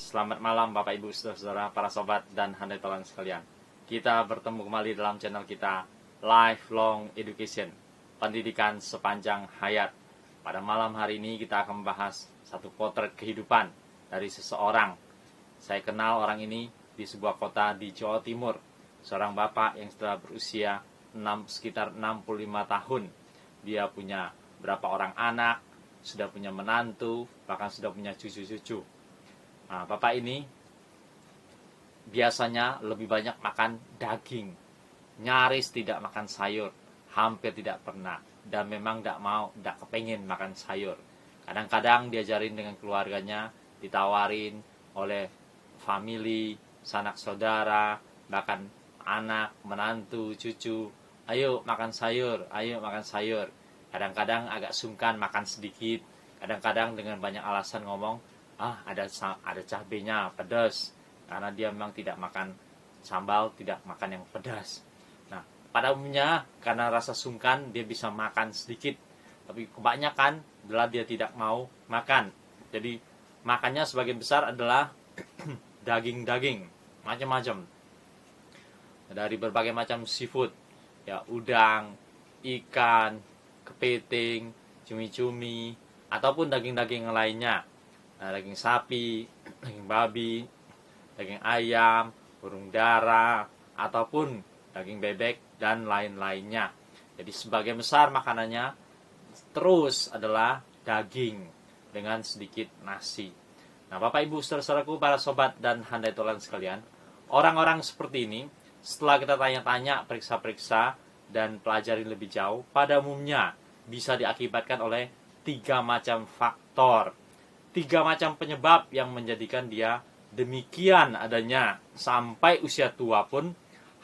Selamat malam Bapak Ibu Saudara-saudara, para sobat dan handai tolan sekalian. Kita bertemu kembali dalam channel kita Lifelong Education, pendidikan sepanjang hayat. Pada malam hari ini kita akan membahas satu potret kehidupan dari seseorang. Saya kenal orang ini di sebuah kota di Jawa Timur. Seorang bapak yang sudah berusia sekitar 65 tahun. Dia punya berapa orang anak, sudah punya menantu, bahkan sudah punya cucu-cucu. Nah, bapak ini biasanya lebih banyak makan daging, nyaris tidak makan sayur, hampir tidak pernah, dan memang tidak kepengen makan sayur. Kadang-kadang diajarin dengan keluarganya, ditawarin oleh family, sanak saudara, bahkan anak, menantu, cucu, ayo makan sayur, ayo makan sayur. Kadang-kadang agak sungkan makan sedikit, kadang-kadang dengan banyak alasan ngomong, ada cabenya pedas, karena dia memang tidak makan sambal, tidak makan yang pedas. Nah, pada umumnya karena rasa sungkan dia bisa makan sedikit, tapi kebanyakan adalah dia tidak mau makan. Jadi makannya sebagian besar adalah daging-daging macam-macam, dari berbagai macam seafood, ya, udang, ikan, kepiting, cumi-cumi, ataupun daging-daging lainnya. Nah, daging sapi, daging babi, daging ayam, burung dara, ataupun daging bebek, dan lain-lainnya. Jadi sebagian besar makanannya terus adalah daging dengan sedikit nasi. Nah, Bapak Ibu saudara-saudaraku, para sobat dan handai tolan sekalian, orang-orang seperti ini, setelah kita tanya-tanya, periksa-periksa, dan pelajari lebih jauh, pada umumnya bisa diakibatkan oleh 3 macam faktor. 3 macam penyebab yang menjadikan dia demikian adanya sampai usia tua pun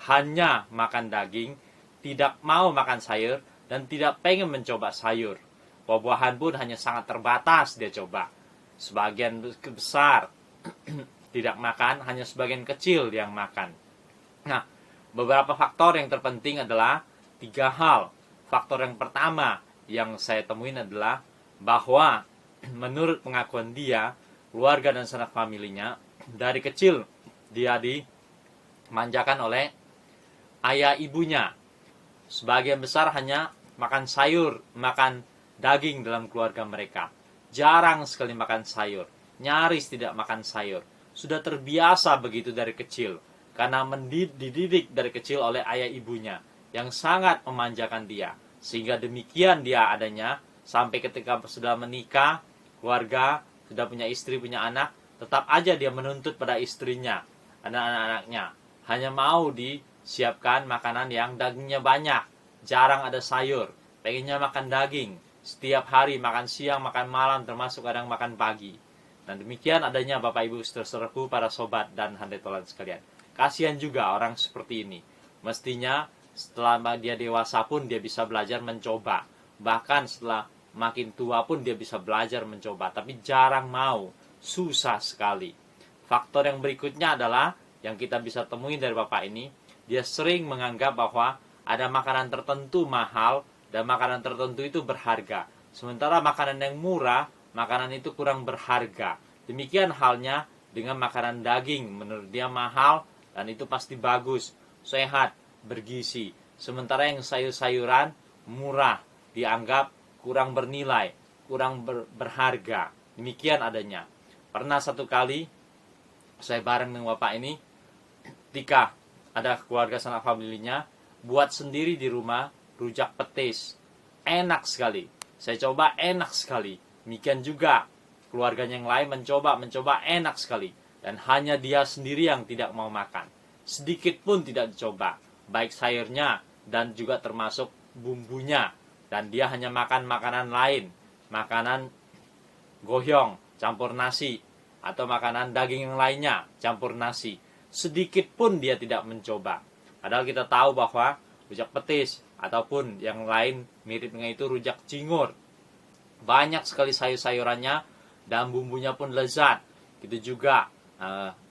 hanya makan daging, tidak mau makan sayur, dan tidak pengen mencoba sayur. Buah-buahan pun hanya sangat terbatas dia coba. Sebagian besar tidak makan, hanya sebagian kecil yang makan. Nah, beberapa faktor yang terpenting adalah 3 hal. Faktor yang pertama yang saya temuin adalah bahwa menurut pengakuan dia, keluarga dan sanak familinya, dari kecil dia dimanjakan oleh ayah ibunya. Sebagian besar hanya makan sayur, makan daging dalam keluarga mereka. Jarang sekali makan sayur, nyaris tidak makan sayur. Sudah terbiasa begitu dari kecil, karena dididik dari kecil oleh ayah ibunya yang sangat memanjakan dia. Sehingga demikian dia adanya, sampai ketika sudah menikah, keluarga, sudah punya istri, punya anak, tetap aja dia menuntut pada istrinya, anak-anaknya, hanya mau disiapkan makanan yang dagingnya banyak, jarang ada sayur, pengennya makan daging, setiap hari makan siang, makan malam, termasuk kadang makan pagi. Dan demikian adanya Bapak Ibu saudara-saudaraku, para sobat dan handai tolan sekalian. Kasihan juga orang seperti ini. Mestinya setelah dia dewasa pun dia bisa belajar mencoba. Bahkan setelah makin tua pun dia bisa belajar mencoba, tapi jarang mau, susah sekali. Faktor yang berikutnya adalah yang kita bisa temui dari bapak ini, dia sering menganggap bahwa ada makanan tertentu mahal dan makanan tertentu itu berharga, sementara makanan yang murah, makanan itu kurang berharga. Demikian halnya dengan makanan daging, menurut dia mahal dan itu pasti bagus, sehat, bergizi, sementara yang sayur-sayuran murah dianggap kurang bernilai, kurang berharga. Demikian adanya. Pernah satu kali saya bareng dengan bapak ini, ketika ada keluarga sanak familinya buat sendiri di rumah rujak petis, enak sekali. Saya coba, enak sekali. Demikian juga keluarganya yang lain mencoba enak sekali, dan hanya dia sendiri yang tidak mau makan. Sedikit pun tidak dicoba, baik sayurnya dan juga termasuk bumbunya. Dan dia hanya makan makanan lain, makanan gohyong campur nasi, atau makanan daging yang lainnya campur nasi. Sedikit pun dia tidak mencoba. Padahal kita tahu bahwa rujak petis ataupun yang lain mirip dengan itu rujak cingur, banyak sekali sayur-sayurannya dan bumbunya pun lezat. Begitu juga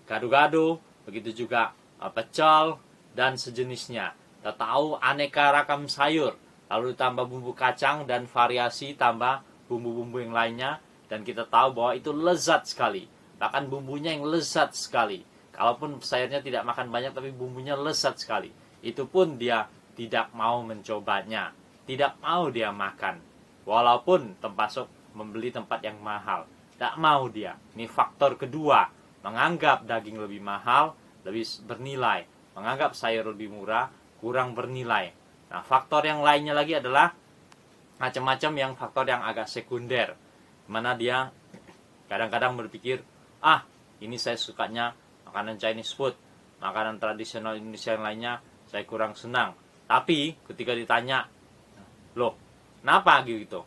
gado-gado, begitu juga pecel dan sejenisnya. Kita tahu aneka ragam sayur, lalu ditambah bumbu kacang dan variasi tambah bumbu-bumbu yang lainnya, dan kita tahu bahwa itu lezat sekali. bahkan bumbunya yang lezat sekali. Kalaupun sayurnya tidak makan banyak, tapi bumbunya lezat sekali. Itu pun dia tidak mau mencobanya, tidak mau dia makan. Walaupun termasuk membeli tempat yang mahal, tidak mau dia. Ini faktor kedua, menganggap daging lebih mahal, lebih bernilai. Menganggap sayur lebih murah, kurang bernilai. Nah, faktor yang lainnya lagi adalah macam-macam yang faktor yang agak sekunder, mana dia kadang-kadang berpikir, ini saya sukanya makanan Chinese food, makanan tradisional Indonesia yang lainnya saya kurang senang. Tapi ketika ditanya, loh, kenapa gitu?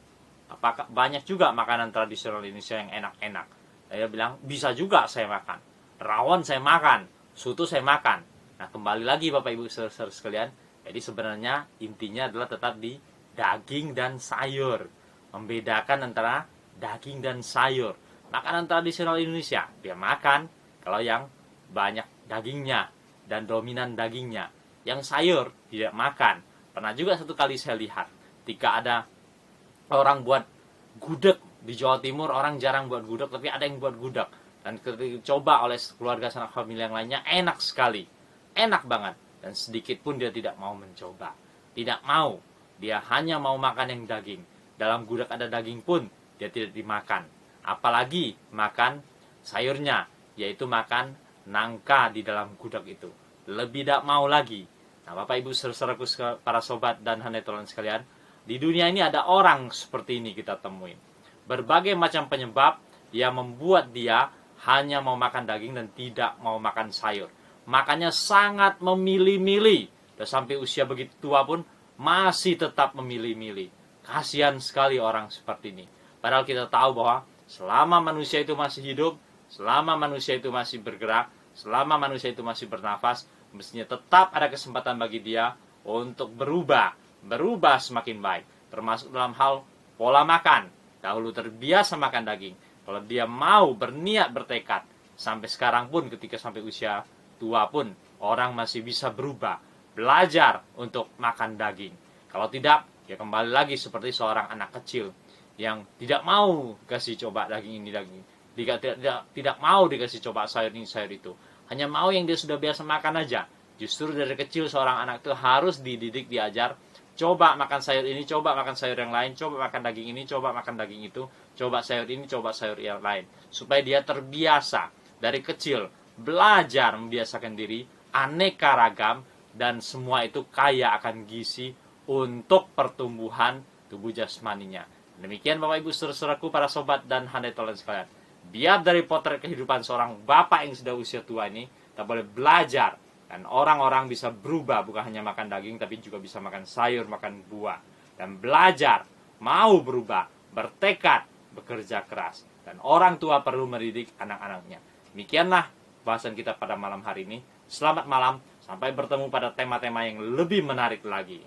Apakah banyak juga makanan tradisional Indonesia yang enak-enak? Saya bilang, bisa juga saya makan. Rawon saya makan, soto saya makan. Nah, kembali lagi Bapak Ibu saudara sekalian, jadi sebenarnya intinya adalah tetap di daging dan sayur. Membedakan antara daging dan sayur. Makanan tradisional Indonesia dia makan kalau yang banyak dagingnya dan dominan dagingnya. Yang sayur tidak makan. Pernah juga satu kali saya lihat ketika ada orang buat gudeg di Jawa Timur, orang jarang buat gudeg, tapi ada yang buat gudeg. Dan ketika coba oleh keluarga sanak famili yang lainnya, enak sekali. Enak banget. Dan sedikit pun dia tidak mau mencoba. Tidak mau. Dia hanya mau makan yang daging. Dalam gudeg ada daging pun dia tidak dimakan. Apalagi makan sayurnya, yaitu makan nangka di dalam gudeg itu. Lebih tidak mau lagi. Nah, Bapak Ibu saudaraku, para sobat dan hanetolan sekalian, di dunia ini ada orang seperti ini kita temuin. Berbagai macam penyebab yang membuat dia hanya mau makan daging dan tidak mau makan sayur. Makanya sangat memilih-milih. Dan sampai usia begitu tua pun masih tetap memilih-milih. Kasihan sekali orang seperti ini. Padahal kita tahu bahwa selama manusia itu masih hidup, selama manusia itu masih bergerak, selama manusia itu masih bernafas, mestinya tetap ada kesempatan bagi dia untuk berubah semakin baik. Termasuk dalam hal pola makan. Dahulu terbiasa makan daging. Kalau dia mau berniat bertekad, sampai sekarang pun ketika sampai usia tua pun, orang masih bisa berubah. Belajar untuk makan daging. Kalau tidak, ya kembali lagi seperti seorang anak kecil yang tidak mau kasih coba daging ini daging. Tidak mau dikasih coba sayur ini sayur itu. Hanya mau yang dia sudah biasa makan aja. Justru dari kecil seorang anak itu harus dididik, diajar. Coba makan sayur ini, coba makan sayur yang lain, coba makan daging ini, coba makan daging itu, coba sayur ini, coba sayur yang lain. Supaya dia terbiasa dari kecil, belajar membiasakan diri, aneka ragam, dan semua itu kaya akan gizi untuk pertumbuhan tubuh jasmaninya. Demikian Bapak Ibu saudaraku, para sobat dan hanetolan sekalian. Biar dari potret kehidupan seorang bapak yang sudah usia tua ini, kita boleh belajar. Dan orang-orang bisa berubah, bukan hanya makan daging, tapi juga bisa makan sayur, makan buah. Dan belajar, mau berubah, bertekad, bekerja keras. Dan orang tua perlu mendidik anak-anaknya. Demikianlah bahasan kita pada malam hari ini. Selamat malam, sampai bertemu pada tema-tema yang lebih menarik lagi.